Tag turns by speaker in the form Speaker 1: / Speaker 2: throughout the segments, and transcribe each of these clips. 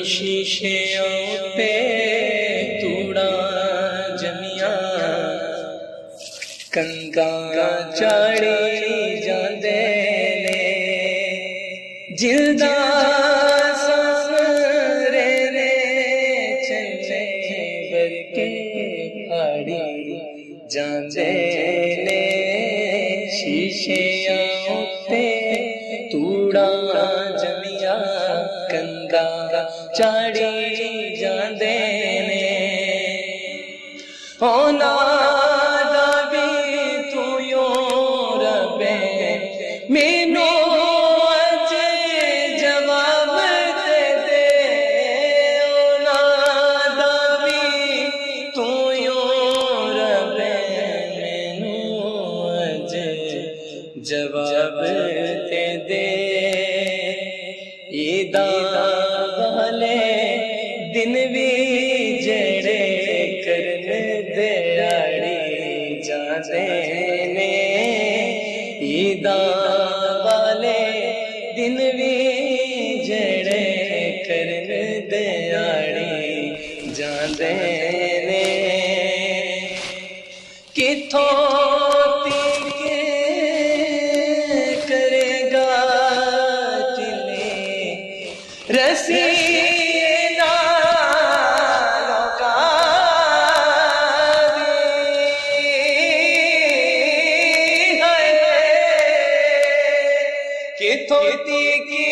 Speaker 1: शीशे पे तूड़ा जमिया कंगा चाड़ी जांदे ने जिंदा सामरे ने चले बरके फाड़ी जांदे ने शीशे पे तूड़ा जमिया कंगा चाड़ी जांदे ने होना मीनू अजे जवाब दे दे ना दावी तू रबे मीनू अजे जवाब दे दे ईदा वाले दिन भी जेड़े करने दिहाड़ी जांदे ने ईदा वाले दिन भी जेड़े करन दिहाड़ी जांदे ने किथों तीके करेगा तिले रसी थोती की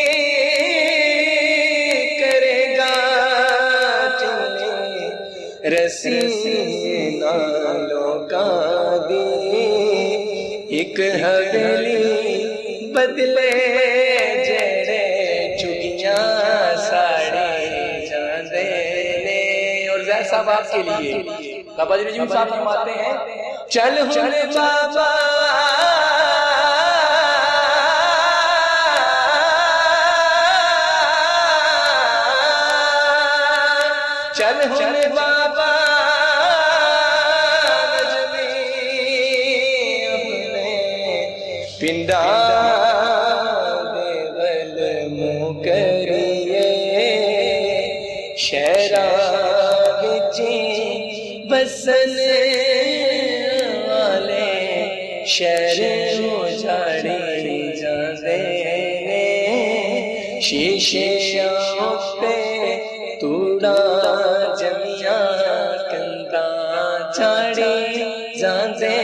Speaker 1: करेगा रसीना लोका दी एक हवेली बदले जेड़े चुगिया साड़ी जांदे ने। और ज़ैर साहब आपके लिए बाबा जी नजीम साहब फरमाते हैं चल हुन बाबा चल हुन बाबा नजमी अपने पिंडा देवल मुकरिए शहरा विची बसन वाले शहर उजाड़ी जांदे ने शीशे पे तूड़ा जमिया कंगा चाड़ी जांदे